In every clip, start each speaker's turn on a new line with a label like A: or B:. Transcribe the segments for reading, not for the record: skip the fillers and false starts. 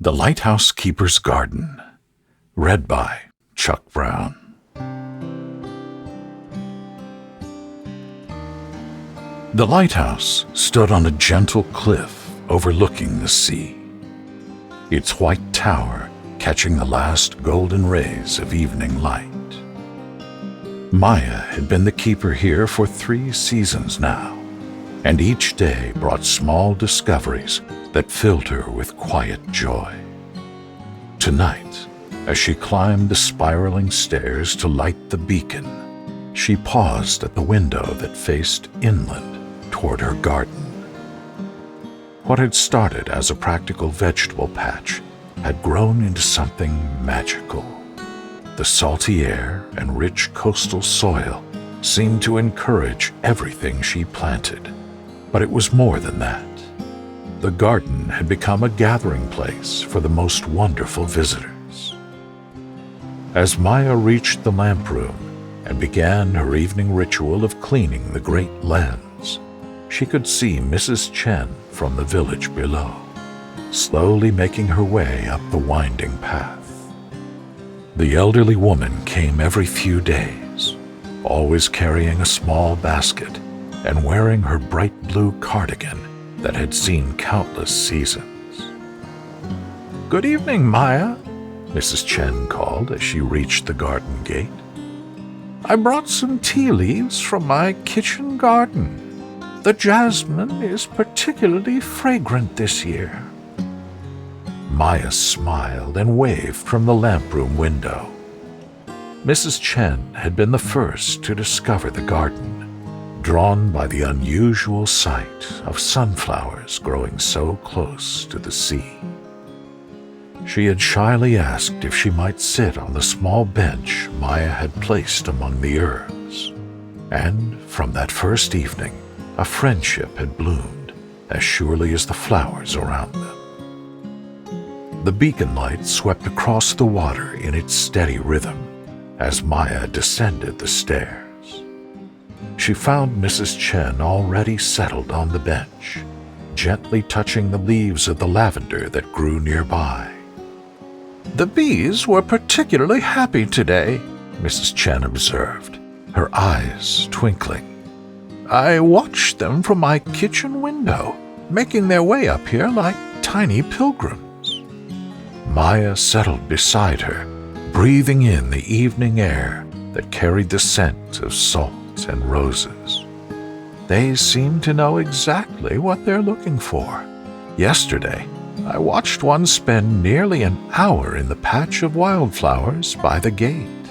A: The Lighthouse Keeper's Garden, read by Chuck Brown. The lighthouse stood on a gentle cliff overlooking the sea, its white tower catching the last golden rays of evening light. Maya had been the keeper here for 3 seasons now, and each day brought small discoveries that filled her with quiet joy. Tonight, as she climbed the spiraling stairs to light the beacon, she paused at the window that faced inland toward her garden. What had started as a practical vegetable patch had grown into something magical. The salty air and rich coastal soil seemed to encourage everything she planted, but it was more than that. The garden had become a gathering place for the most wonderful visitors. As Maya reached the lamp room and began her evening ritual of cleaning the great lens, she could see Mrs. Chen from the village below, slowly making her way up the winding path. The elderly woman came every few days, always carrying a small basket and wearing her bright blue cardigan that had seen countless seasons. "Good evening, Maya," Mrs. Chen called as she reached the garden gate. "I brought some tea leaves from my kitchen garden. The jasmine is particularly fragrant this year." Maya smiled and waved from the lamp room window. Mrs. Chen had been the first to discover the garden, drawn by the unusual sight of sunflowers growing so close to the sea. She had shyly asked if she might sit on the small bench Maya had placed among the herbs, and from that first evening, a friendship had bloomed as surely as the flowers around them. The beacon light swept across the water in its steady rhythm as Maya descended the stairs. She found Mrs. Chen already settled on the bench, gently touching the leaves of the lavender that grew nearby. "The bees were particularly happy today," Mrs. Chen observed, her eyes twinkling. "I watched them from my kitchen window, making their way up here like tiny pilgrims." Maya settled beside her, breathing in the evening air that carried the scent of salt and roses. They seem to know exactly what they're looking for. Yesterday, I watched one spend nearly an hour in the patch of wildflowers by the gate.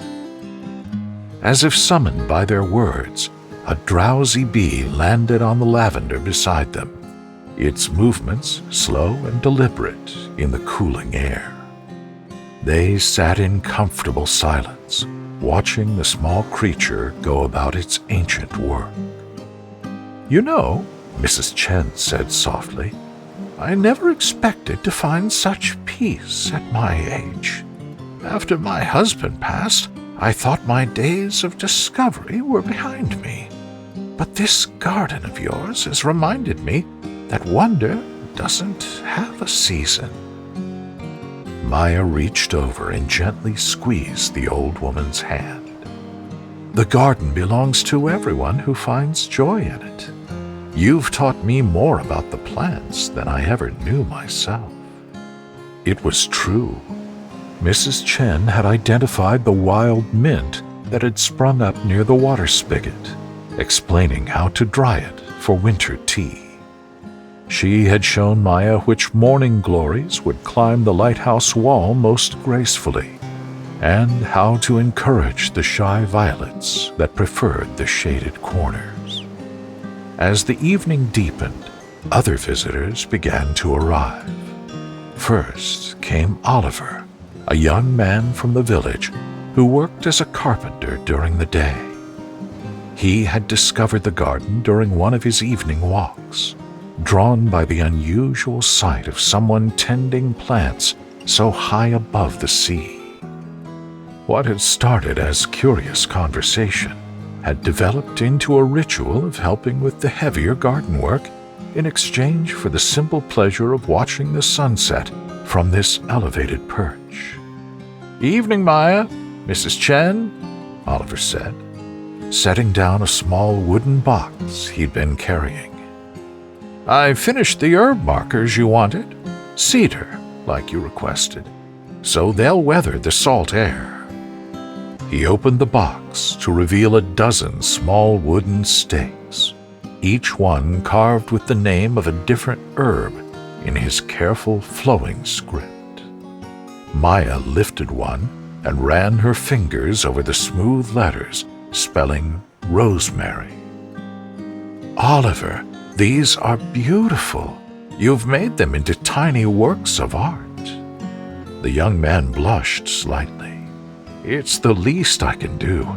A: As if summoned by their words, a drowsy bee landed on the lavender beside them, its movements slow and deliberate in the cooling air. They sat in comfortable silence, watching the small creature go about its ancient work. "You know," Mrs. Chen said softly, "I never expected to find such peace at my age. After my husband passed, I thought my days of discovery were behind me. But this garden of yours has reminded me that wonder doesn't have a season." Maya reached over and gently squeezed the old woman's hand. "The garden belongs to everyone who finds joy in it. You've taught me more about the plants than I ever knew myself." It was true. Mrs. Chen had identified the wild mint that had sprung up near the water spigot, explaining how to dry it for winter tea. She had shown Maya which morning glories would climb the lighthouse wall most gracefully, and how to encourage the shy violets that preferred the shaded corners. As the evening deepened, other visitors began to arrive. First came Oliver, a young man from the village who worked as a carpenter during the day. He had discovered the garden during one of his evening walks, drawn by the unusual sight of someone tending plants so high above the sea. What had started as curious conversation had developed into a ritual of helping with the heavier garden work in exchange for the simple pleasure of watching the sunset from this elevated perch. "Evening, Maya, Mrs. Chen," Oliver said, setting down a small wooden box he'd been carrying. "I finished the herb markers you wanted. Cedar, like you requested, so they'll weather the salt air." He opened the box to reveal a dozen small wooden stakes, each one carved with the name of a different herb in his careful flowing script. Maya lifted one and ran her fingers over the smooth letters spelling rosemary. "Oliver, these are beautiful. You've made them into tiny works of art." The young man blushed slightly. "It's the least I can do.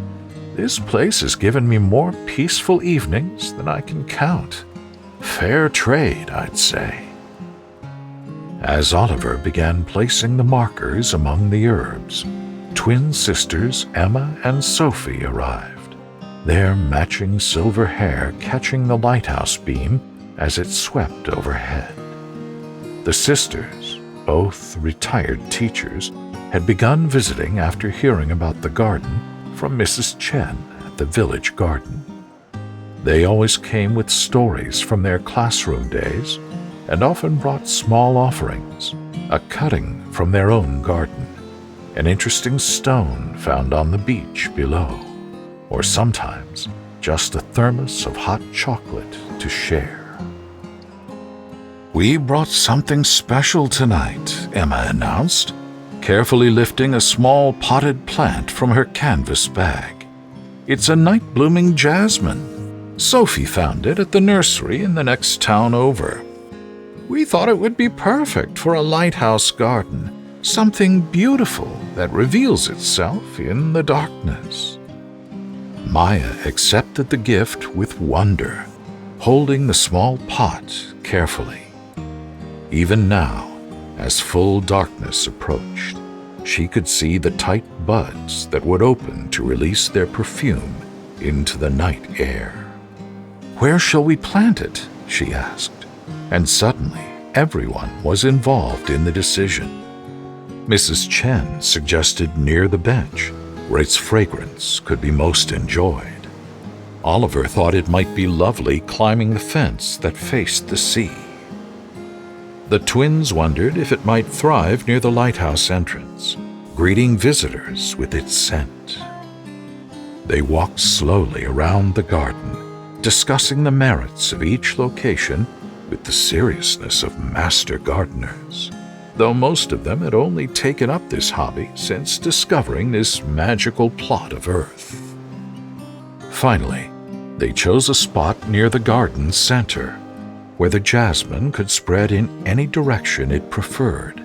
A: This place has given me more peaceful evenings than I can count. Fair trade, I'd say." As Oliver began placing the markers among the herbs, twin sisters Emma and Sophie arrived, their matching silver hair catching the lighthouse beam as it swept overhead. The sisters, both retired teachers, had begun visiting after hearing about the garden from Mrs. Chen at the village garden. They always came with stories from their classroom days and often brought small offerings, a cutting from their own garden, an interesting stone found on the beach below, or sometimes just a thermos of hot chocolate to share. "We brought something special tonight," Emma announced, carefully lifting a small potted plant from her canvas bag. "It's a night-blooming jasmine. Sophie found it at the nursery in the next town over. We thought it would be perfect for a lighthouse garden, something beautiful that reveals itself in the darkness." Maya accepted the gift with wonder, holding the small pot carefully. Even now, as full darkness approached, she could see the tight buds that would open to release their perfume into the night air. "Where shall we plant it?" she asked, and suddenly everyone was involved in the decision. Mrs. Chen suggested near the bench, where its fragrance could be most enjoyed. Oliver thought it might be lovely climbing the fence that faced the sea. The twins wondered if it might thrive near the lighthouse entrance, greeting visitors with its scent. They walked slowly around the garden, discussing the merits of each location with the seriousness of master gardeners, though most of them had only taken up this hobby since discovering this magical plot of earth. Finally, they chose a spot near the garden's center, where the jasmine could spread in any direction it preferred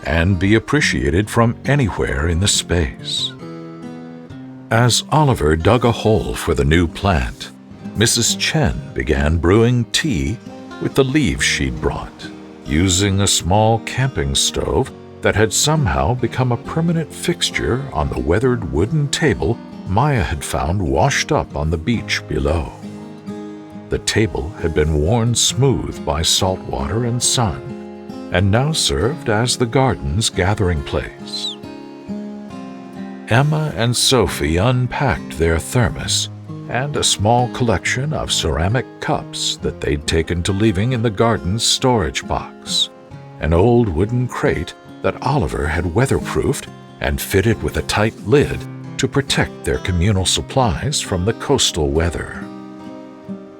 A: and be appreciated from anywhere in the space. As Oliver dug a hole for the new plant, Mrs. Chen began brewing tea with the leaves she'd brought, using a small camping stove that had somehow become a permanent fixture on the weathered wooden table Maya had found washed up on the beach below. The table had been worn smooth by salt water and sun, and now served as the garden's gathering place. Emma and Sophie unpacked their thermos and a small collection of ceramic cups that they'd taken to leaving in the garden's storage box, an old wooden crate that Oliver had weatherproofed and fitted with a tight lid to protect their communal supplies from the coastal weather.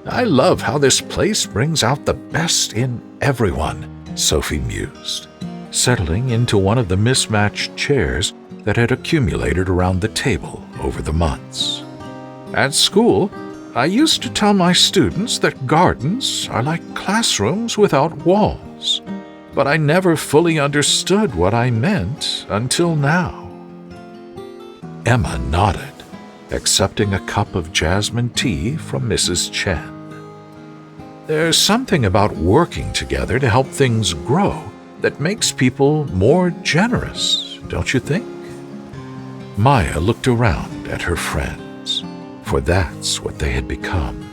A: "I love how this place brings out the best in everyone," Sophie mused, settling into one of the mismatched chairs that had accumulated around the table over the months. "At school, I used to tell my students that gardens are like classrooms without walls, but I never fully understood what I meant until now." Emma nodded, accepting a cup of jasmine tea from Mrs. Chen. "There's something about working together to help things grow that makes people more generous, don't you think?" Maya looked around at her friends, for that's what they had become,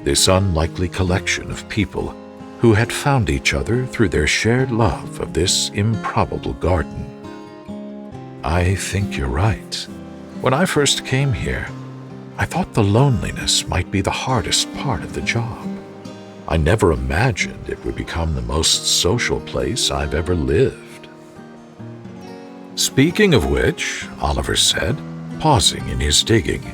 A: this unlikely collection of people who had found each other through their shared love of this improbable garden. I think you're right. When I first came here, I thought the loneliness might be the hardest part of the job. I never imagined it would become the most social place I've ever lived. Speaking of which, Oliver said, pausing in his digging,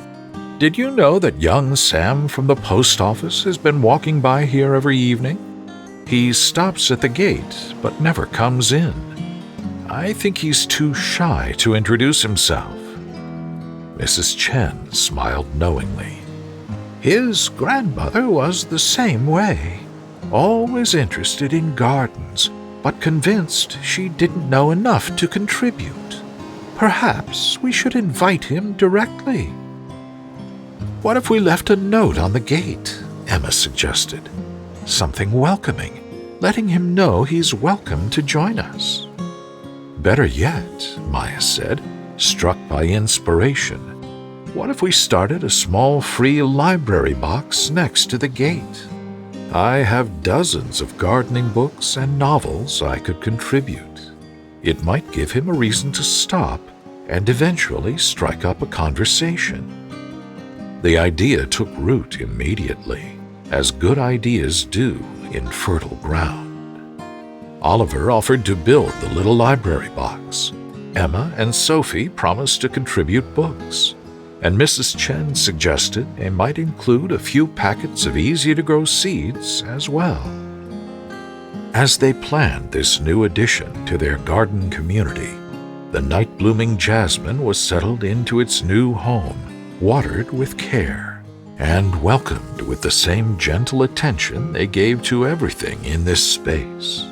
A: did you know that young Sam from the post office has been walking by here every evening? He stops at the gate, but never comes in. I think he's too shy to introduce himself. Mrs. Chen smiled knowingly. His grandmother was the same way, always interested in gardens, but convinced she didn't know enough to contribute. Perhaps we should invite him directly. What if we left a note on the gate? Emma suggested. Something welcoming, letting him know he's welcome to join us. Better yet, Maya said, struck by inspiration. What if we started a small free library box next to the gate? I have dozens of gardening books and novels I could contribute. It might give him a reason to stop and eventually strike up a conversation. The idea took root immediately, as good ideas do in fertile ground. Oliver offered to build the little library box. Emma and Sophie promised to contribute books, and Mrs. Chen suggested they might include a few packets of easy-to-grow seeds as well. As they planned this new addition to their garden community, the night-blooming jasmine was settled into its new home, watered with care, and welcomed with the same gentle attention they gave to everything in this space.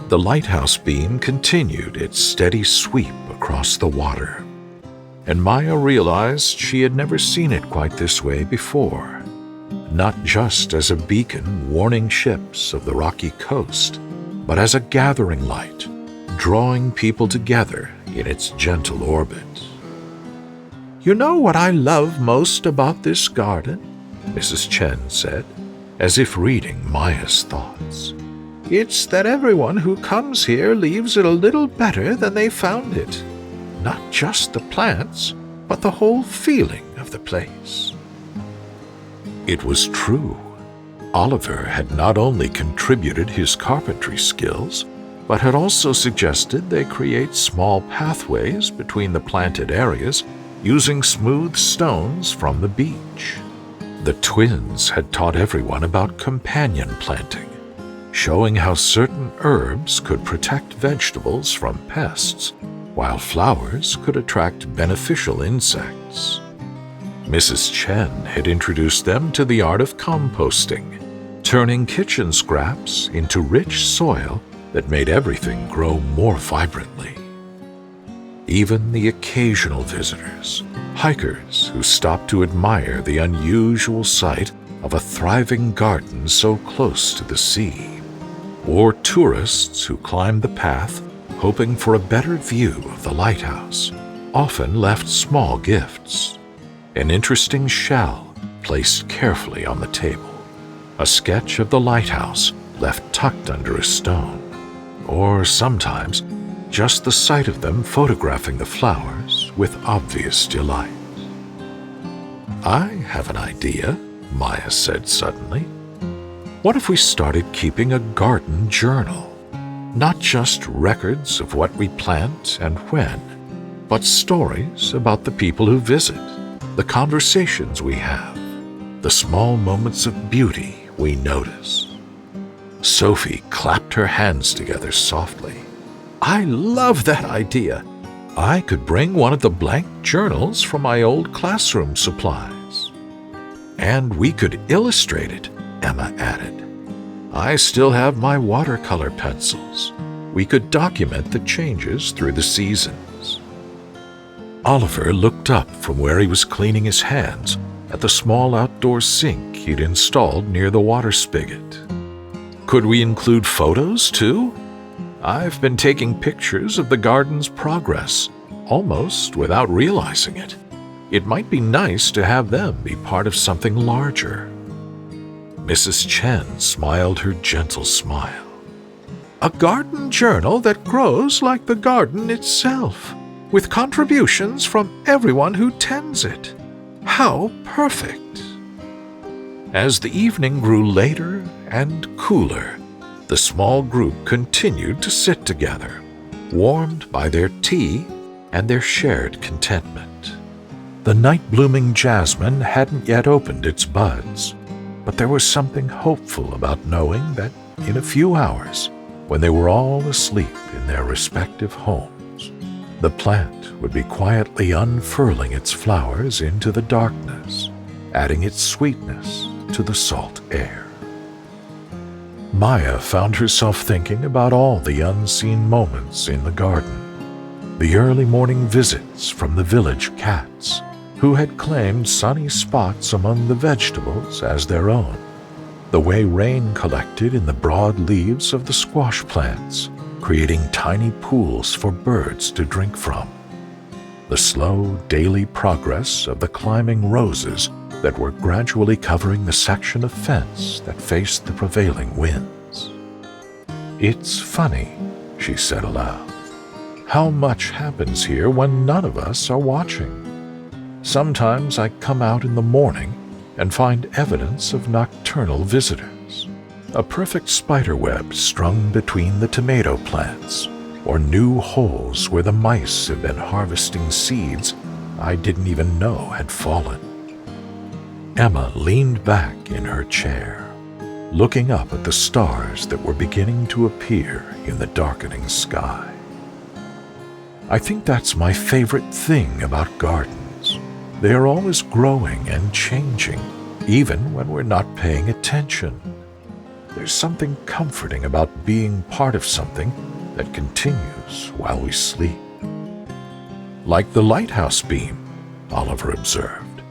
A: The lighthouse beam continued its steady sweep across the water, and Maya realized she had never seen it quite this way before, not just as a beacon warning ships of the rocky coast, but as a gathering light, drawing people together in its gentle orbit. You know what I love most about this garden? Mrs. Chen said, as if reading Maya's thoughts. It's that everyone who comes here leaves it a little better than they found it. Not just the plants, but the whole feeling of the place. It was true. Oliver had not only contributed his carpentry skills, but had also suggested they create small pathways between the planted areas using smooth stones from the beach. The twins had taught everyone about companion planting, showing how certain herbs could protect vegetables from pests, while flowers could attract beneficial insects. Mrs. Chen had introduced them to the art of composting, turning kitchen scraps into rich soil that made everything grow more vibrantly. Even the occasional visitors, hikers who stopped to admire the unusual sight of a thriving garden so close to the sea, or tourists who climbed the path hoping for a better view of the lighthouse, often left small gifts. An interesting shell placed carefully on the table, a sketch of the lighthouse left tucked under a stone, or sometimes just the sight of them photographing the flowers with obvious delight. I have an idea, Maya said suddenly. What if we started keeping a garden journal? Not just records of what we plant and when, but stories about the people who visit, the conversations we have, the small moments of beauty we notice. Sophie clapped her hands together softly. I love that idea. I could bring one of the blank journals from my old classroom supplies. And we could illustrate it, Emma added. I still have my watercolor pencils. We could document the changes through the seasons. Oliver looked up from where he was cleaning his hands at the small outdoor sink he'd installed near the water spigot. Could we include photos, too? I've been taking pictures of the garden's progress, almost without realizing it. It might be nice to have them be part of something larger. Mrs. Chen smiled her gentle smile. A garden journal that grows like the garden itself, with contributions from everyone who tends it. How perfect! As the evening grew later and cooler, the small group continued to sit together, warmed by their tea and their shared contentment. The night-blooming jasmine hadn't yet opened its buds, but there was something hopeful about knowing that in a few hours, when they were all asleep in their respective homes, the plant would be quietly unfurling its flowers into the darkness, adding its sweetness to the salt air. Maya found herself thinking about all the unseen moments in the garden. The early morning visits from the village cats, who had claimed sunny spots among the vegetables as their own. The way rain collected in the broad leaves of the squash plants, creating tiny pools for birds to drink from. The slow daily progress of the climbing roses that were gradually covering the section of fence that faced the prevailing winds. It's funny, she said aloud, how much happens here when none of us are watching. Sometimes I come out in the morning and find evidence of nocturnal visitors, a perfect spiderweb strung between the tomato plants, or new holes where the mice have been harvesting seeds I didn't even know had fallen. Emma leaned back in her chair, looking up at the stars that were beginning to appear in the darkening sky. I think that's my favorite thing about gardens. They are always growing and changing, even when we're not paying attention. There's something comforting about being part of something that continues while we sleep. Like the lighthouse beam, Oliver observed,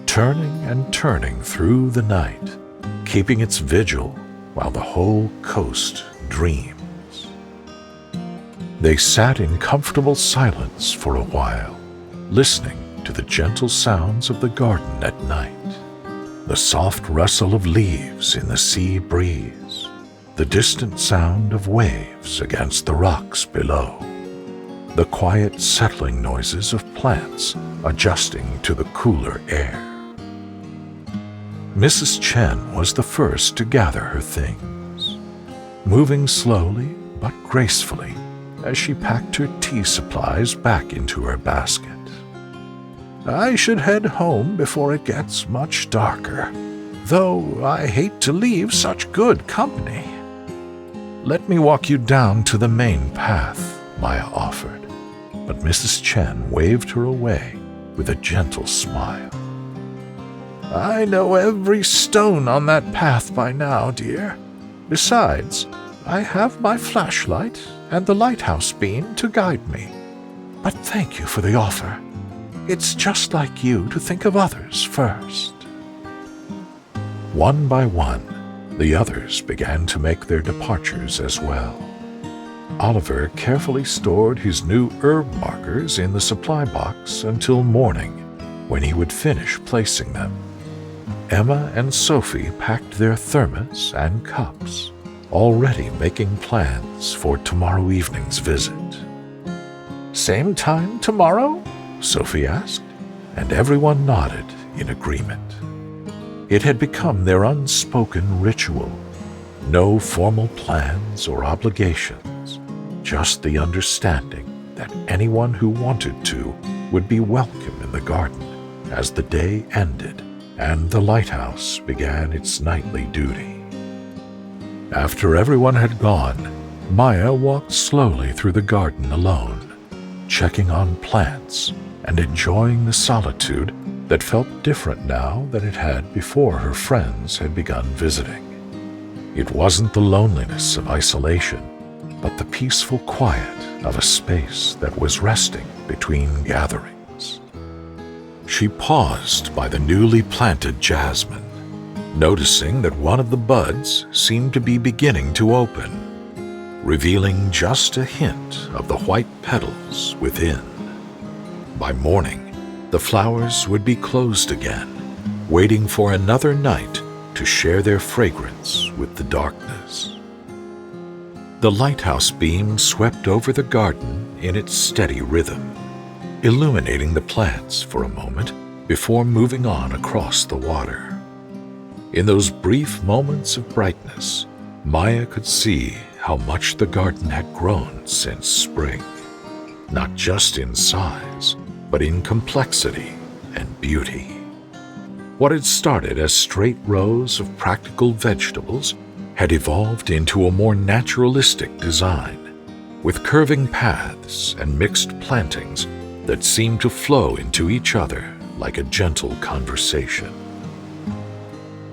A: turning and turning through the night, keeping its vigil while the whole coast dreams. They sat in comfortable silence for a while, listening to the gentle sounds of the garden at night, the soft rustle of leaves in the sea breeze, the distant sound of waves against the rocks below, the quiet settling noises of plants adjusting to the cooler air. Mrs. Chen was the first to gather her things, moving slowly but gracefully as she packed her tea supplies back into her basket. I should head home before it gets much darker, though I hate to leave such good company. Let me walk you down to the main path, Maya offered, but Mrs. Chen waved her away with a gentle smile. I know every stone on that path by now, dear. Besides, I have my flashlight and the lighthouse beam to guide me. But thank you for the offer. It's just like you to think of others first. One by one, the others began to make their departures as well. Oliver carefully stored his new herb markers in the supply box until morning, when he would finish placing them. Emma and Sophie packed their thermos and cups, already making plans for tomorrow evening's visit. Same time tomorrow? Sophie asked, and everyone nodded in agreement. It had become their unspoken ritual. No formal plans or obligations, just the understanding that anyone who wanted to would be welcome in the garden as the day ended and the lighthouse began its nightly duty. After everyone had gone, Maya walked slowly through the garden alone, checking on plants and enjoying the solitude that felt different now than it had before her friends had begun visiting. It wasn't the loneliness of isolation, but the peaceful quiet of a space that was resting between gatherings. She paused by the newly planted jasmine, noticing that one of the buds seemed to be beginning to open, revealing just a hint of the white petals within. By morning, the flowers would be closed again, waiting for another night to share their fragrance with the darkness. The lighthouse beam swept over the garden in its steady rhythm, illuminating the plants for a moment before moving on across the water. In those brief moments of brightness, Maya could see how much the garden had grown since spring, not just in size, but in complexity and beauty. What had started as straight rows of practical vegetables had evolved into a more naturalistic design, with curving paths and mixed plantings that seemed to flow into each other like a gentle conversation.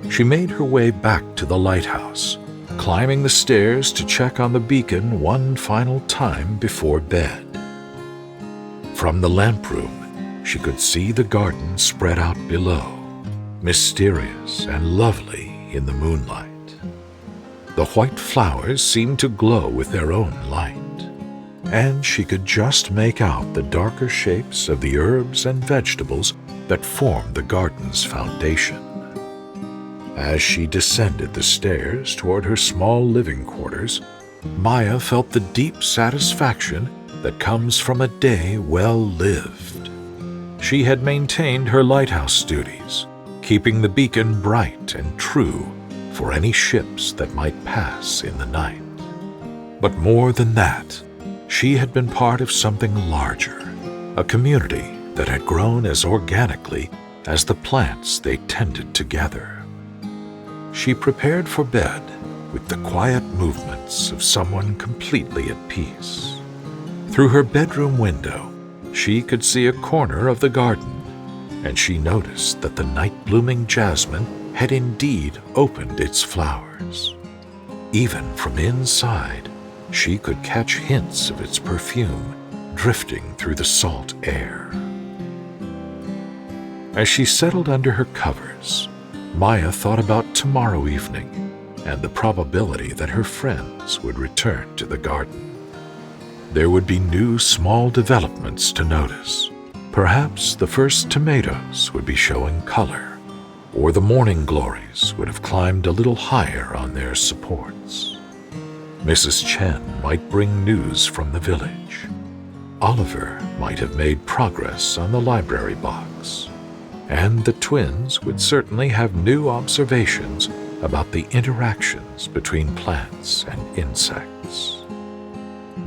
A: She made her way back to the lighthouse, climbing the stairs to check on the beacon one final time before bed. From the lamp room, she could see the garden spread out below, mysterious and lovely in the moonlight. The white flowers seemed to glow with their own light, and she could just make out the darker shapes of the herbs and vegetables that formed the garden's foundation. As she descended the stairs toward her small living quarters, Maya felt the deep satisfaction that comes from a day well lived. She had maintained her lighthouse duties, keeping the beacon bright and true for any ships that might pass in the night. But more than that, she had been part of something larger, a community that had grown as organically as the plants they tended together. She prepared for bed with the quiet movements of someone completely at peace. Through her bedroom window, she could see a corner of the garden, and she noticed that the night-blooming jasmine had indeed opened its flowers. Even from inside, she could catch hints of its perfume drifting through the salt air. As she settled under her covers, Maya thought about tomorrow evening and the probability that her friends would return to the garden. There would be new small developments to notice. Perhaps the first tomatoes would be showing color, or the morning glories would have climbed a little higher on their supports. Mrs. Chen might bring news from the village. Oliver might have made progress on the library box, and the twins would certainly have new observations about the interactions between plants and insects.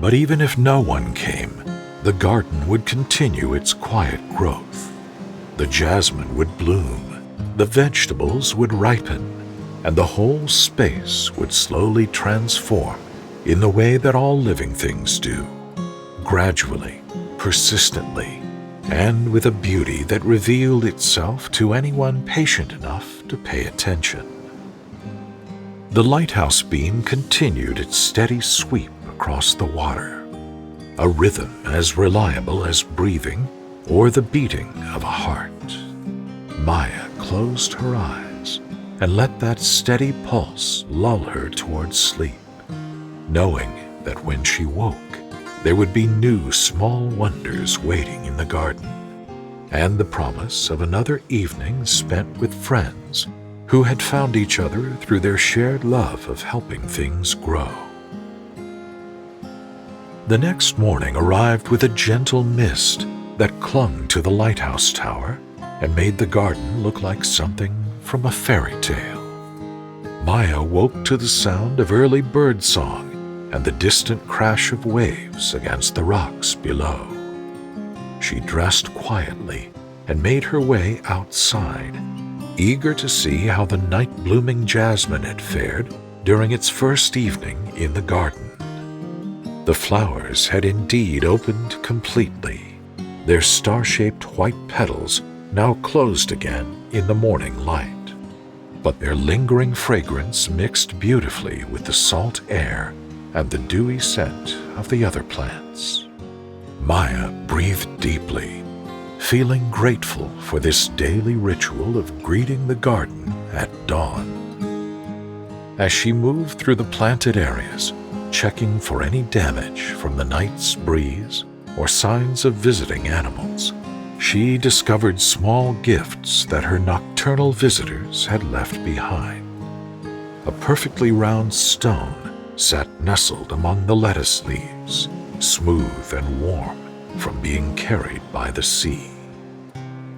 A: But even if no one came, the garden would continue its quiet growth. The jasmine would bloom, the vegetables would ripen, and the whole space would slowly transform in the way that all living things do, gradually, persistently, and with a beauty that revealed itself to anyone patient enough to pay attention. The lighthouse beam continued its steady sweep across the water, a rhythm as reliable as breathing or the beating of a heart. Maya closed her eyes and let that steady pulse lull her towards sleep, knowing that when she woke, there would be new small wonders waiting in the garden, and the promise of another evening spent with friends who had found each other through their shared love of helping things grow. The next morning arrived with a gentle mist that clung to the lighthouse tower and made the garden look like something from a fairy tale. Maya woke to the sound of early bird song and the distant crash of waves against the rocks below. She dressed quietly and made her way outside, eager to see how the night-blooming jasmine had fared during its first evening in the garden. The flowers had indeed opened completely, their star-shaped white petals now closed again in the morning light, but their lingering fragrance mixed beautifully with the salt air and the dewy scent of the other plants. Maya breathed deeply, feeling grateful for this daily ritual of greeting the garden at dawn. As she moved through the planted areas, checking for any damage from the night's breeze or signs of visiting animals, she discovered small gifts that her nocturnal visitors had left behind. A perfectly round stone sat nestled among the lettuce leaves, smooth and warm from being carried by the sea.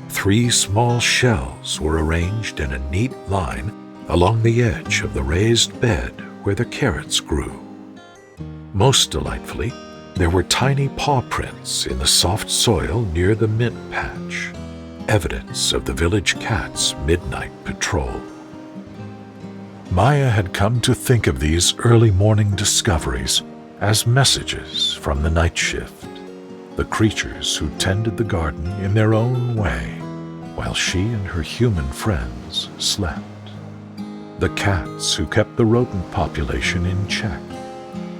A: 3 small shells were arranged in a neat line along the edge of the raised bed where the carrots grew. Most delightfully, there were tiny paw prints in the soft soil near the mint patch, evidence of the village cat's midnight patrol. Maya had come to think of these early morning discoveries as messages from the night shift, the creatures who tended the garden in their own way while she and her human friends slept. The cats who kept the rodent population in check.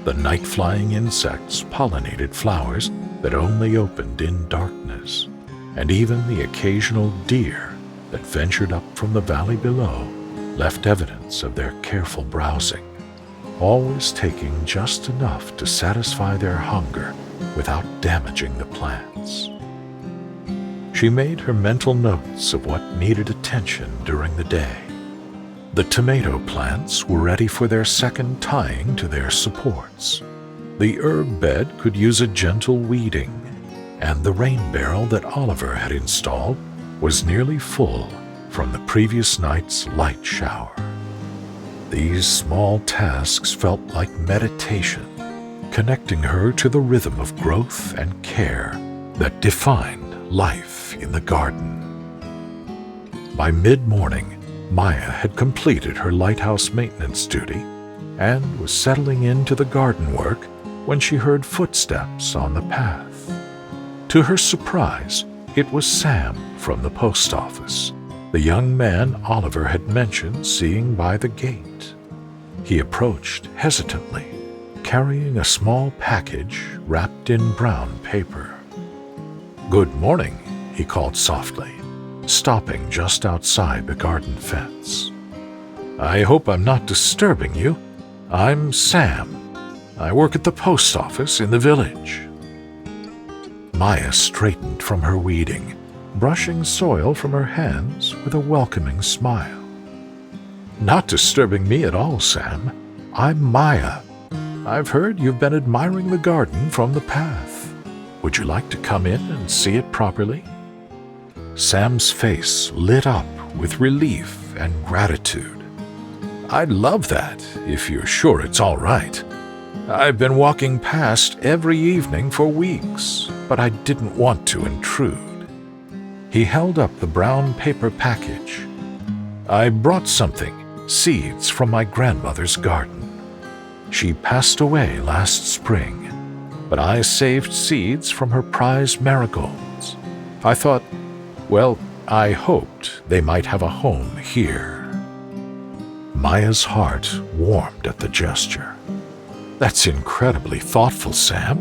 A: The night-flying insects pollinated flowers that only opened in darkness, and even the occasional deer that ventured up from the valley below left evidence of their careful browsing, always taking just enough to satisfy their hunger without damaging the plants. She made her mental notes of what needed attention during the day. The tomato plants were ready for their second tying to their supports. The herb bed could use a gentle weeding, and the rain barrel that Oliver had installed was nearly full from the previous night's light shower. These small tasks felt like meditation, connecting her to the rhythm of growth and care that defined life in the garden. By mid-morning, Maya had completed her lighthouse maintenance duty and was settling into the garden work when she heard footsteps on the path. To her surprise, it was Sam from the post office, the young man Oliver had mentioned seeing by the gate. He approached hesitantly, carrying a small package wrapped in brown paper. "Good morning," he called softly, stopping just outside the garden fence. "I hope I'm not disturbing you. I'm Sam. I work at the post office in the village." Maya straightened from her weeding, brushing soil from her hands with a welcoming smile. "Not disturbing me at all, Sam. I'm Maya. I've heard you've been admiring the garden from the path. Would you like to come in and see it properly?" Sam's face lit up with relief and gratitude. "I'd love that, if you're sure it's all right. I've been walking past every evening for weeks, but I didn't want to intrude." He held up the brown paper package. "I brought something, seeds from my grandmother's garden. She passed away last spring, but I saved seeds from her prize marigolds. I thought, well, I hoped they might have a home here." Maya's heart warmed at the gesture. "That's incredibly thoughtful, Sam.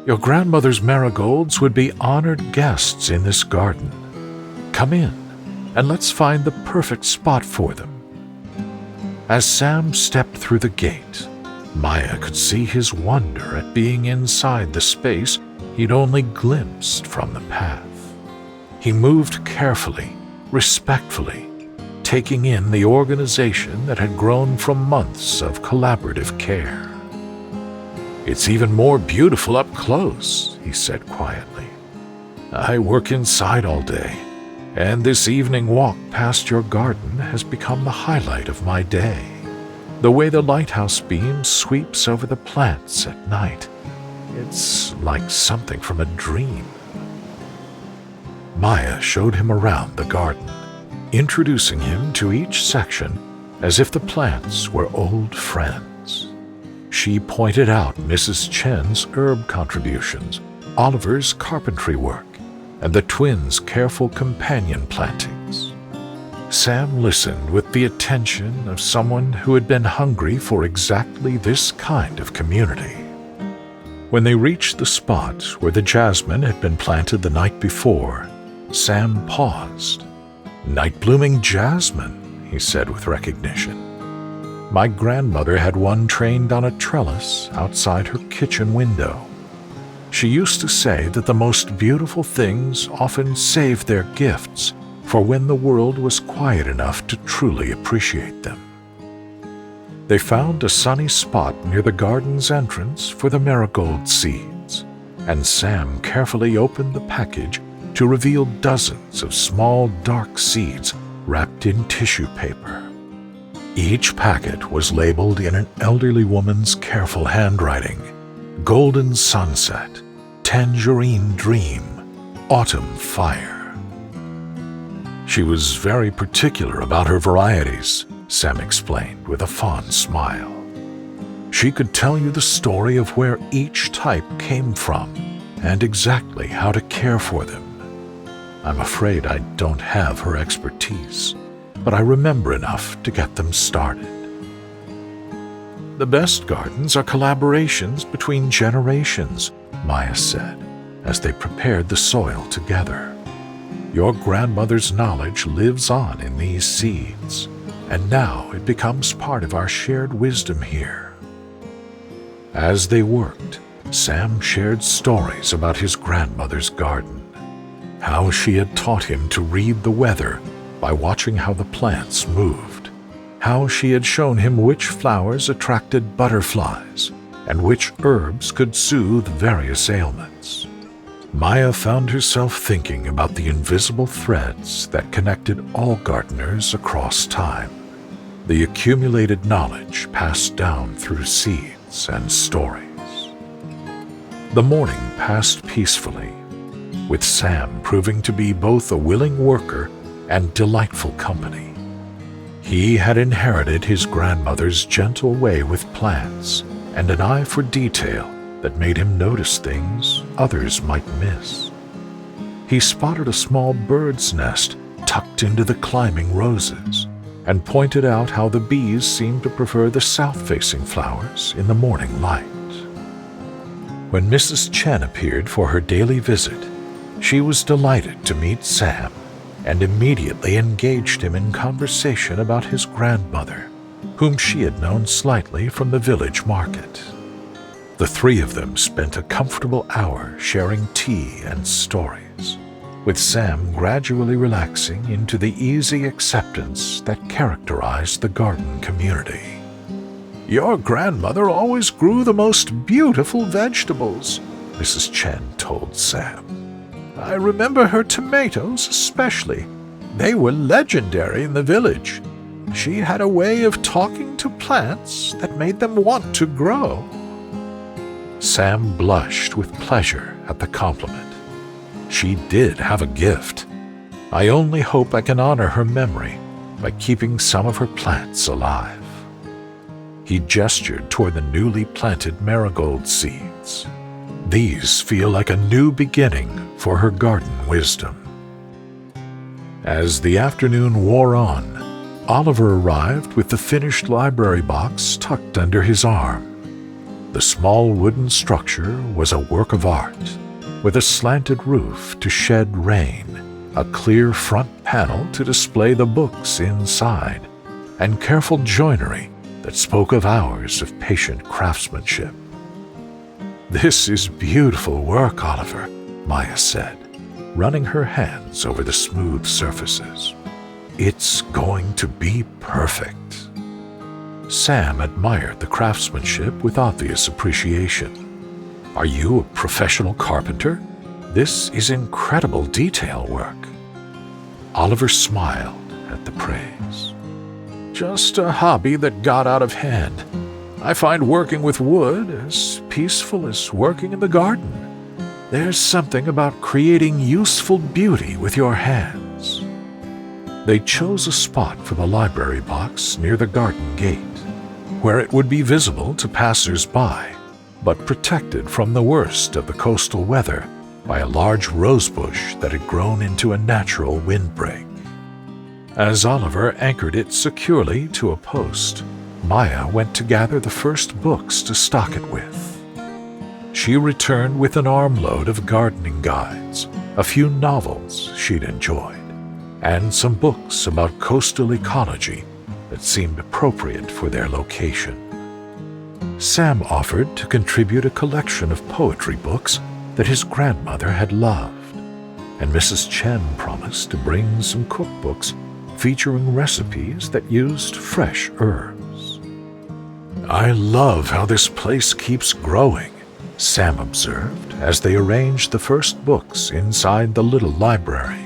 A: Your grandmother's marigolds would be honored guests in this garden. Come in, and let's find the perfect spot for them." As Sam stepped through the gate, Maya could see his wonder at being inside the space he'd only glimpsed from the path. He moved carefully, respectfully, taking in the organization that had grown from months of collaborative care. "It's even more beautiful up close," he said quietly. "I work inside all day, and this evening walk past your garden has become the highlight of my day. The way the lighthouse beam sweeps over the plants at night, it's like something from a dream." Maya showed him around the garden, introducing him to each section as if the plants were old friends. She pointed out Mrs. Chen's herb contributions, Oliver's carpentry work, and the twins' careful companion plantings. Sam listened with the attention of someone who had been hungry for exactly this kind of community. When they reached the spot where the jasmine had been planted the night before, Sam paused. "Night-blooming jasmine," he said with recognition. "My grandmother had one trained on a trellis outside her kitchen window. She used to say that the most beautiful things often saved their gifts for when the world was quiet enough to truly appreciate them." They found a sunny spot near the garden's entrance for the marigold seeds, and Sam carefully opened the package to reveal dozens of small dark seeds wrapped in tissue paper. Each packet was labeled in an elderly woman's careful handwriting: Golden Sunset, Tangerine Dream, Autumn Fire. She was very particular about her varieties, Sam explained with a fond smile. She could tell you the story of where each type came from and exactly how to care for them. I'm afraid I don't have her expertise, but I remember enough to get them started. The best gardens are collaborations between generations, Maya said, as they prepared the soil together. Your grandmother's knowledge lives on in these seeds, and now it becomes part of our shared wisdom here. As they worked, Sam shared stories about his grandmother's garden, how she had taught him to read the weather by watching how the plants moved, how she had shown him which flowers attracted butterflies and which herbs could soothe various ailments. Maya found herself thinking about the invisible threads that connected all gardeners across time, the accumulated knowledge passed down through seeds and stories. The morning passed peacefully, with Sam proving to be both a willing worker and delightful company. He had inherited his grandmother's gentle way with plants and an eye for detail that made him notice things others might miss. He spotted a small bird's nest tucked into the climbing roses and pointed out how the bees seemed to prefer the south-facing flowers in the morning light. When Mrs. Chen appeared for her daily visit, she was delighted to meet Sam and immediately engaged him in conversation about his grandmother, whom she had known slightly from the village market. The three of them spent a comfortable hour sharing tea and stories, with Sam gradually relaxing into the easy acceptance that characterized the garden community. "Your grandmother always grew the most beautiful vegetables," Mrs. Chen told Sam. "I remember her tomatoes especially. They were legendary in the village. She had a way of talking to plants that made them want to grow." Sam blushed with pleasure at the compliment. She did have a gift. I only hope I can honor her memory by keeping some of her plants alive. He gestured toward the newly planted marigold seeds. These feel like a new beginning for her garden wisdom. As the afternoon wore on, Oliver arrived with the finished library box tucked under his arm. The small wooden structure was a work of art, with a slanted roof to shed rain, a clear front panel to display the books inside, and careful joinery that spoke of hours of patient craftsmanship. "This is beautiful work, Oliver," Maya said, running her hands over the smooth surfaces. "It's going to be perfect." Sam admired the craftsmanship with obvious appreciation. "Are you a professional carpenter? This is incredible detail work." Oliver smiled at the praise. "Just a hobby that got out of hand. I find working with wood as peaceful as working in the garden. There's something about creating useful beauty with your hands." They chose a spot for the library box near the garden gate, where it would be visible to passers-by, but protected from the worst of the coastal weather by a large rosebush that had grown into a natural windbreak. As Oliver anchored it securely to a post, Maya went to gather the first books to stock it with. She returned with an armload of gardening guides, a few novels she'd enjoyed, and some books about coastal ecology that seemed appropriate for their location. Sam offered to contribute a collection of poetry books that his grandmother had loved, and Mrs. Chen promised to bring some cookbooks featuring recipes that used fresh herbs. "I love how this place keeps growing," Sam observed as they arranged the first books inside the little library.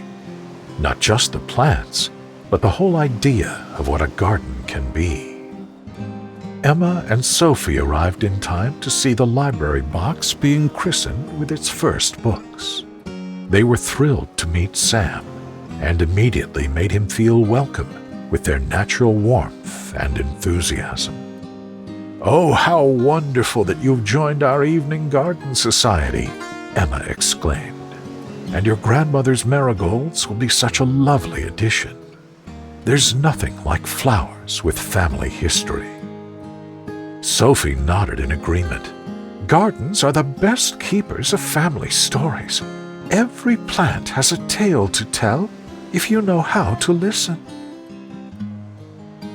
A: Not just the plants, but the whole idea of what a garden can be. Emma and Sophie arrived in time to see the library box being christened with its first books. They were thrilled to meet Sam and immediately made him feel welcome with their natural warmth and enthusiasm. "Oh, how wonderful that you've joined our evening garden society," Emma exclaimed. "And your grandmother's marigolds will be such a lovely addition. There's nothing like flowers with family history." Sophie nodded in agreement. "Gardens are the best keepers of family stories. Every plant has a tale to tell if you know how to listen."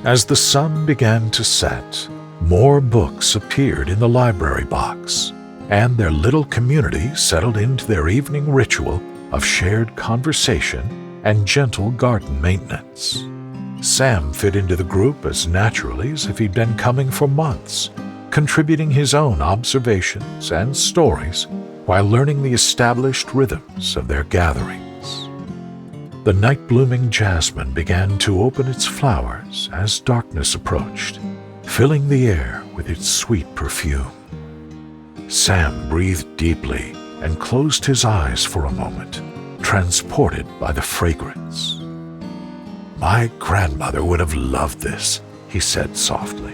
A: As the sun began to set, more books appeared in the library box, and their little community settled into their evening ritual of shared conversation and gentle garden maintenance. Sam fit into the group as naturally as if he'd been coming for months, contributing his own observations and stories while learning the established rhythms of their gatherings. The night-blooming jasmine began to open its flowers as darkness approached, filling the air with its sweet perfume. Sam breathed deeply and closed his eyes for a moment, transported by the fragrance. "My grandmother would have loved this," he said softly.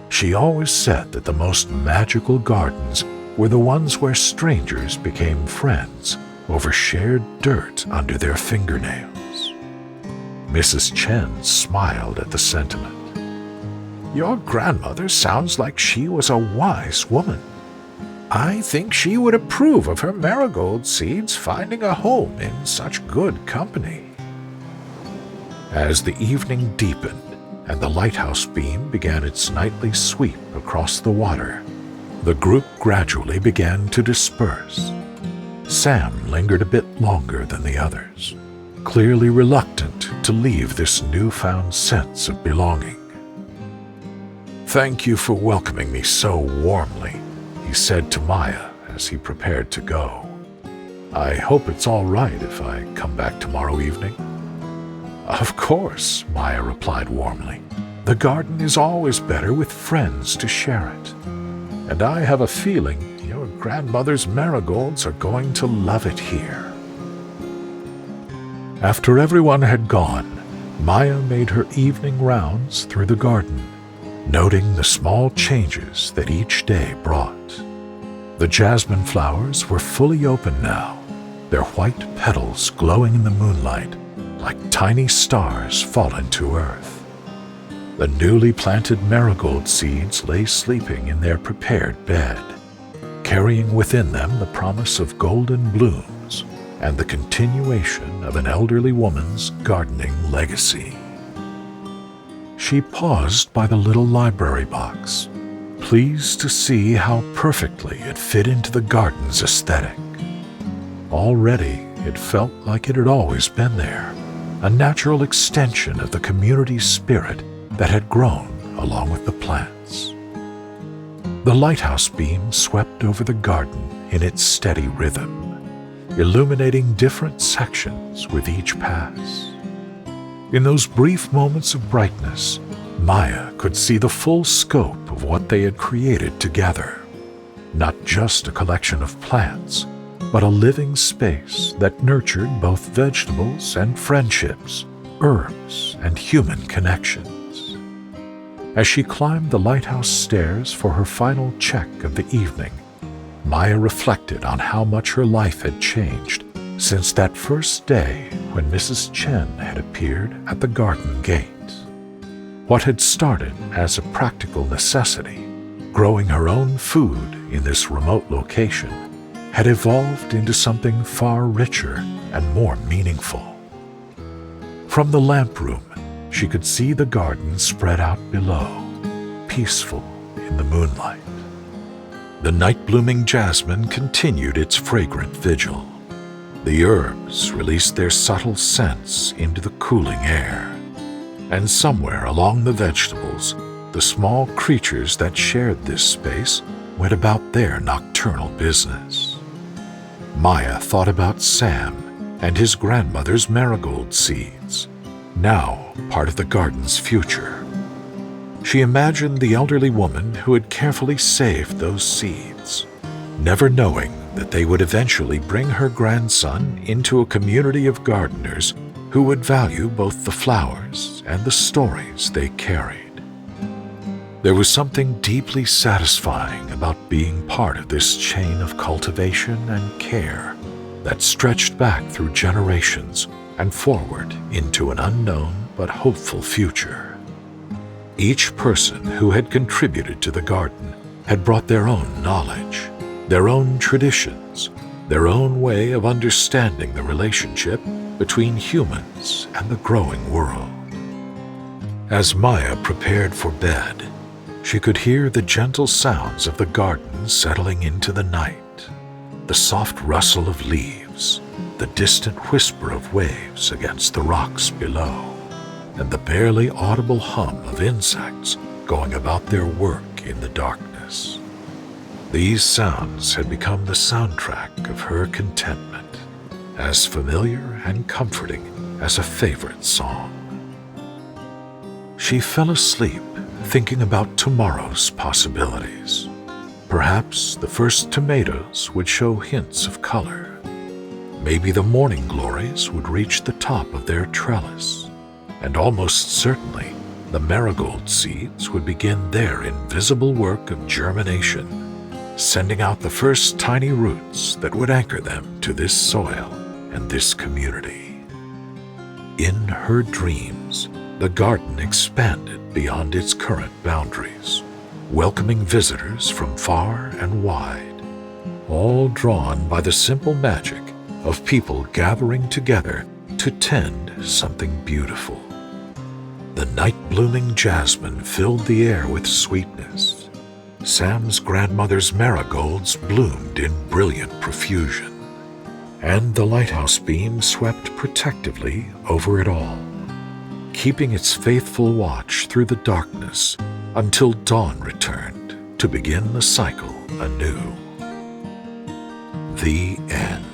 A: "She always said that the most magical gardens were the ones where strangers became friends over shared dirt under their fingernails." Mrs. Chen smiled at the sentiment. "Your grandmother sounds like she was a wise woman. I think she would approve of her marigold seeds finding a home in such good company." As the evening deepened and the lighthouse beam began its nightly sweep across the water, the group gradually began to disperse. Sam lingered a bit longer than the others, clearly reluctant to leave this newfound sense of belonging. "Thank you for welcoming me so warmly," he said to Maya as he prepared to go. "I hope it's all right if I come back tomorrow evening." "Of course," Maya replied warmly. "The garden is always better with friends to share it. And I have a feeling your grandmother's marigolds are going to love it here." After everyone had gone, Maya made her evening rounds through the garden, noting the small changes that each day brought. The jasmine flowers were fully open now, their white petals glowing in the moonlight like tiny stars fallen to earth. The newly planted marigold seeds lay sleeping in their prepared bed, carrying within them the promise of golden blooms and the continuation of an elderly woman's gardening legacy. She paused by the little library box, pleased to see how perfectly it fit into the garden's aesthetic. Already, it felt like it had always been there, a natural extension of the community's spirit that had grown along with the plants. The lighthouse beam swept over the garden in its steady rhythm, illuminating different sections with each pass. In those brief moments of brightness, Maya could see the full scope of what they had created together. Not just a collection of plants, but a living space that nurtured both vegetables and friendships, herbs and human connections. As she climbed the lighthouse stairs for her final check of the evening, Maya reflected on how much her life had changed since that first day when Mrs. Chen had appeared at the garden gate. What had started as a practical necessity, growing her own food in this remote location, had evolved into something far richer and more meaningful. From the lamp room, she could see the garden spread out below, peaceful in the moonlight. The night-blooming jasmine continued its fragrant vigil. The herbs released their subtle scents into the cooling air, and somewhere along the vegetables, the the small creatures that shared this space went about their nocturnal business. Maya thought about Sam and his grandmother's marigold seeds, now part of the garden's future. She imagined the elderly woman who had carefully saved those seeds, never knowing that they would eventually bring her grandson into a community of gardeners who would value both the flowers and the stories they carried. There was something deeply satisfying about being part of this chain of cultivation and care that stretched back through generations and forward into an unknown but hopeful future. Each person who had contributed to the garden had brought their own knowledge, their own traditions, their own way of understanding the relationship between humans and the growing world. As Maya prepared for bed, she could hear the gentle sounds of the garden settling into the night, the soft rustle of leaves, the distant whisper of waves against the rocks below, and the barely audible hum of insects going about their work in the darkness. These sounds had become the soundtrack of her contentment, as familiar and comforting as a favorite song. She fell asleep thinking about tomorrow's possibilities. Perhaps the first tomatoes would show hints of color. Maybe the morning glories would reach the top of their trellis, and almost certainly the marigold seeds would begin their invisible work of germination, sending out the first tiny roots that would anchor them to this soil and this community. In her dreams, the garden expanded beyond its current boundaries, welcoming visitors from far and wide, all drawn by the simple magic of people gathering together to tend something beautiful. The night-blooming jasmine filled the air with sweetness. Sam's grandmother's marigolds bloomed in brilliant profusion, and the lighthouse beam swept protectively over it all, keeping its faithful watch through the darkness until dawn returned to begin the cycle anew. The end.